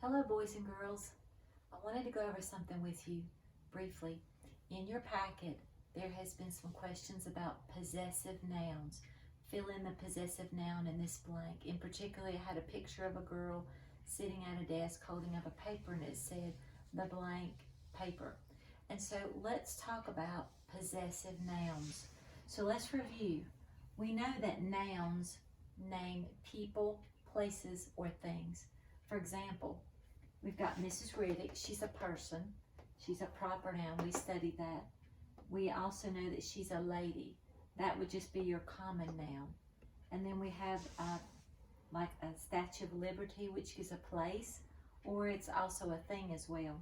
Hello, boys and girls. I wanted to go over something with you briefly. In your packet, there has been some questions about possessive nouns. Fill in the possessive noun in this blank. In particular, I had a picture of a girl sitting at a desk holding up a paper and it said the blank paper. And so let's talk about possessive nouns. So let's review. We know that nouns name people, places, or things. For example, we've got Mrs. Riddick. She's a person. She's a proper noun. We studied that. We also know that she's a lady. That would just be your common noun. And then we have like a Statue of Liberty, which is a place, or it's also a thing as well.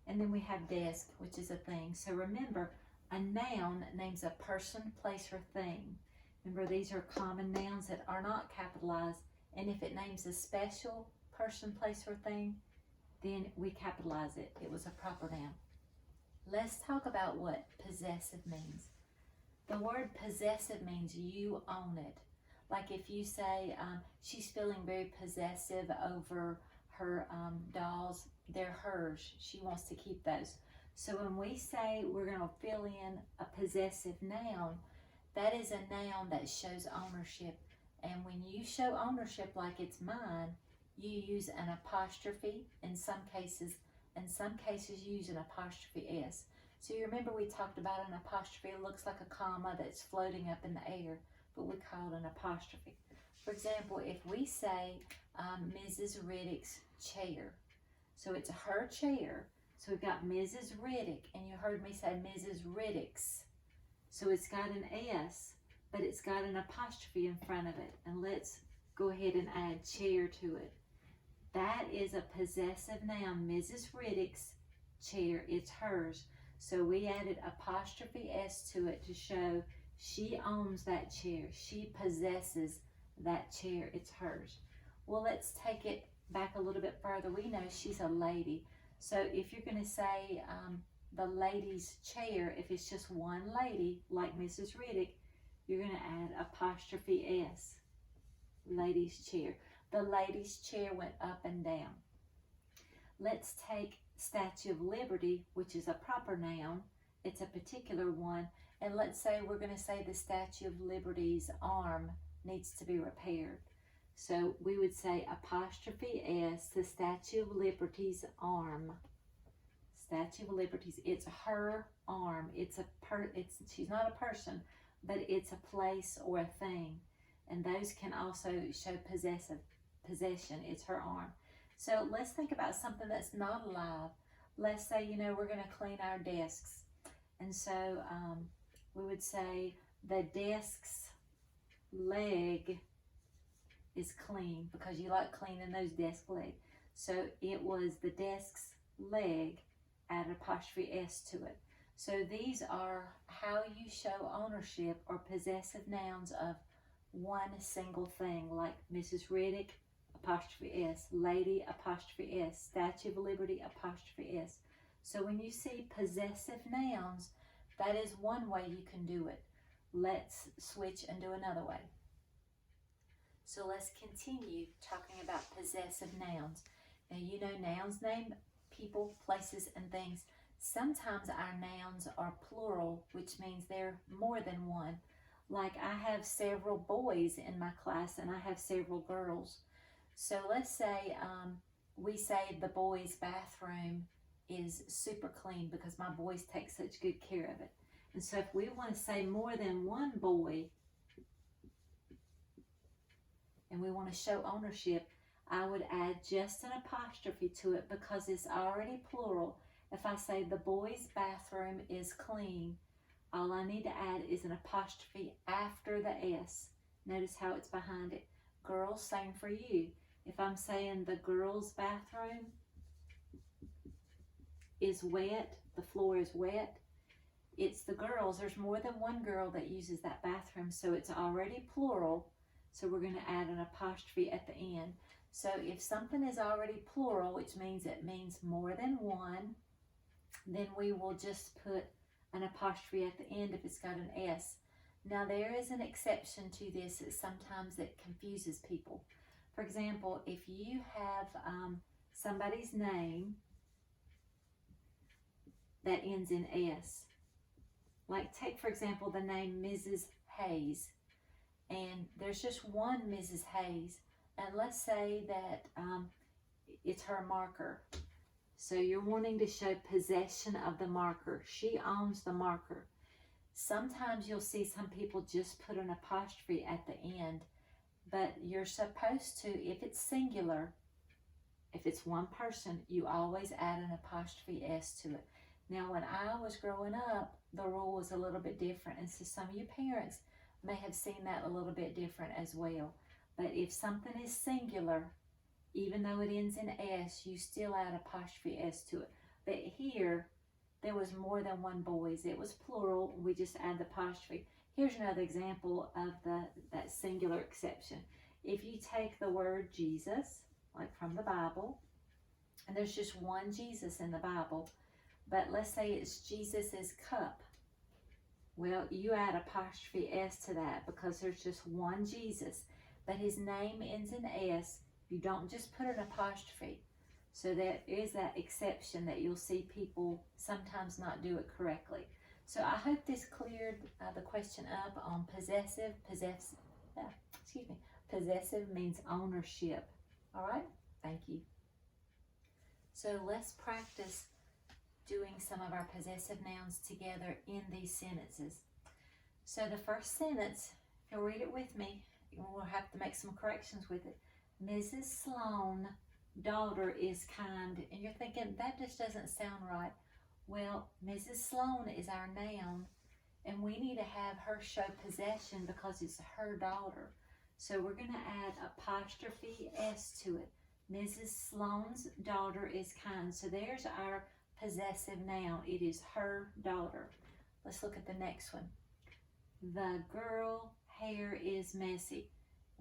And then we have desk, which is a thing. So remember, a noun names a person, place, or thing. Remember, these are common nouns that are not capitalized. And if it names a special person, place, or thing, then we capitalize it. It was a proper noun. Let's talk about what possessive means. The word possessive means you own it. Like if you say she's feeling very possessive over her dolls, they're hers. She wants to keep those. So when we say we're going to fill in a possessive noun, that is a noun that shows ownership. And when you show ownership like it's mine, you use an apostrophe in some cases. In some cases, you use an apostrophe S. So you remember we talked about an apostrophe. It looks like a comma that's floating up in the air, but we call it an apostrophe. For example, if we say Mrs. Riddick's chair, so it's her chair. So we've got Mrs. Riddick, and you heard me say Mrs. Riddick's. So it's got an S, but it's got an apostrophe in front of it. And let's go ahead and add chair to it. That is a possessive noun, Mrs. Riddick's chair. It's hers. So we added apostrophe S to it to show she owns that chair. She possesses that chair. It's hers. Well, let's take it back a little bit further. We know she's a lady. So if you're going to say the lady's chair, if it's just one lady, like Mrs. Riddick, you're going to add apostrophe S, lady's chair. The lady's chair went up and down. Let's take Statue of Liberty, which is a proper noun. It's a particular one. And let's say we're going to say the Statue of Liberty's arm needs to be repaired. So we would say apostrophe S, the Statue of Liberty's arm. Statue of Liberty's, it's her arm. She's not a person, but it's a place or a thing. And those can also show possession. It's her arm. So let's think about something that's not alive. Let's say, we're going to clean our desks. And so we would say the desk's leg is clean, because you like cleaning those desk legs. So it was the desk's leg, add apostrophe S to it. So these are how you show ownership or possessive nouns of one single thing, like Mrs. Riddick, apostrophe S, lady, apostrophe S, Statue of Liberty, apostrophe S. So when you see possessive nouns, that is one way you can do it. Let's switch and do another way. So let's continue talking about possessive nouns. Now you know nouns name people, places, and things. Sometimes our nouns are plural, which means they're more than one. Like I have several boys in my class and I have several girls. So let's say we say the boys' bathroom is super clean because my boys take such good care of it. And so if we want to say more than one boy and we want to show ownership, I would add just an apostrophe to it because it's already plural. If I say the boys' bathroom is clean, all I need to add is an apostrophe after the S. Notice how it's behind it. Girls, same for you. If I'm saying the girls' bathroom is wet, the floor is wet, it's the girls. There's more than one girl that uses that bathroom, so it's already plural. So we're going to add an apostrophe at the end. So if something is already plural, which means it means more than one, then we will just put an apostrophe at the end if it's got an S. Now there is an exception to this. Sometimes it confuses people. For example, if you have somebody's name that ends in S. Like take, for example, the name Mrs. Hayes. And there's just one Mrs. Hayes. And let's say that it's her marker. So you're wanting to show possession of the marker. She owns the marker. Sometimes you'll see some people just put an apostrophe at the end. But you're supposed to, if it's singular, if it's one person, you always add an apostrophe S to it. Now, when I was growing up, the rule was a little bit different. And so some of you parents may have seen that a little bit different as well. But if something is singular, even though it ends in S, you still add apostrophe S to it. But here, there was more than one boys. It was plural. We just add the apostrophe. Here's another example of that singular exception. If you take the word Jesus, like from the Bible, and there's just one Jesus in the Bible, but let's say it's Jesus's cup. Well, you add apostrophe S to that because there's just one Jesus, but his name ends in S. You don't just put an apostrophe. So there is that exception that you'll see people sometimes not do it correctly. So I hope this cleared the question up on possessive. Possessive means ownership. All right, thank you. So let's practice doing some of our possessive nouns together in these sentences. So the first sentence, if you'll read it with me, we'll have to make some corrections with it. Mrs. Sloan, daughter, is kind. And you're thinking, that just doesn't sound right. Well, Mrs. Sloan is our noun, and we need to have her show possession because it's her daughter. So we're going to add apostrophe S to it. Mrs. Sloan's daughter is kind. So there's our possessive noun. It is her daughter. Let's look at the next one. The girl hair is messy.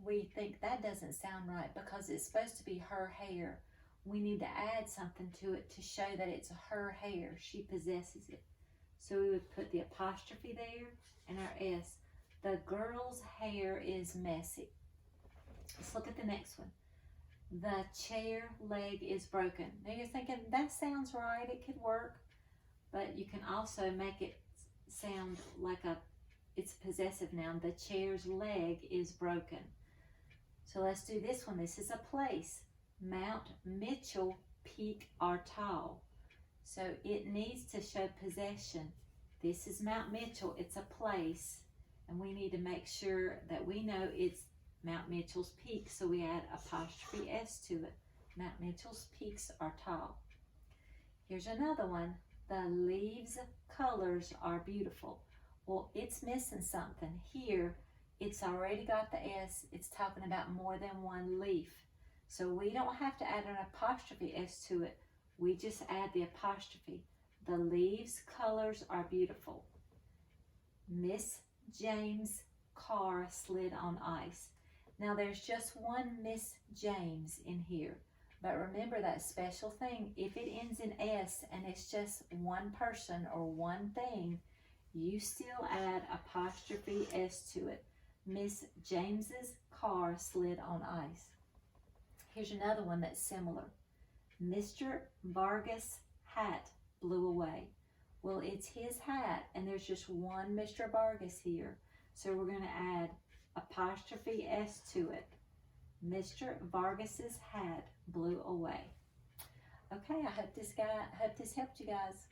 We think that doesn't sound right because it's supposed to be her hair. We need to add something to it to show that it's her hair. She possesses it. So we would put the apostrophe there and our S. The girl's hair is messy. Let's look at the next one. The chair leg is broken. Now you're thinking, that sounds right, it could work. But you can also make it sound like it's a possessive noun. The chair's leg is broken. So let's do this one. This is a place. Mount Mitchell Peak are tall. So it needs to show possession. This is Mount Mitchell. It's a place. And we need to make sure that we know it's Mount Mitchell's Peak. So we add apostrophe S to it. Mount Mitchell's peaks are tall. Here's another one. The leaves' colors are beautiful. Well, it's missing something. Here, it's already got the S. It's talking about more than one leaf. So we don't have to add an apostrophe S to it. We just add the apostrophe. The leaves' colors are beautiful. Miss James' car slid on ice. Now there's just one Miss James in here. But remember that special thing. If it ends in S and it's just one person or one thing, you still add apostrophe S to it. Miss James's car slid on ice. Here's another one that's similar. Mr. Vargas' hat blew away. Well, it's his hat, and there's just one Mr. Vargas here. So we're going to add apostrophe S to it. Mr. Vargas's hat blew away. Okay, I hope this helped you guys.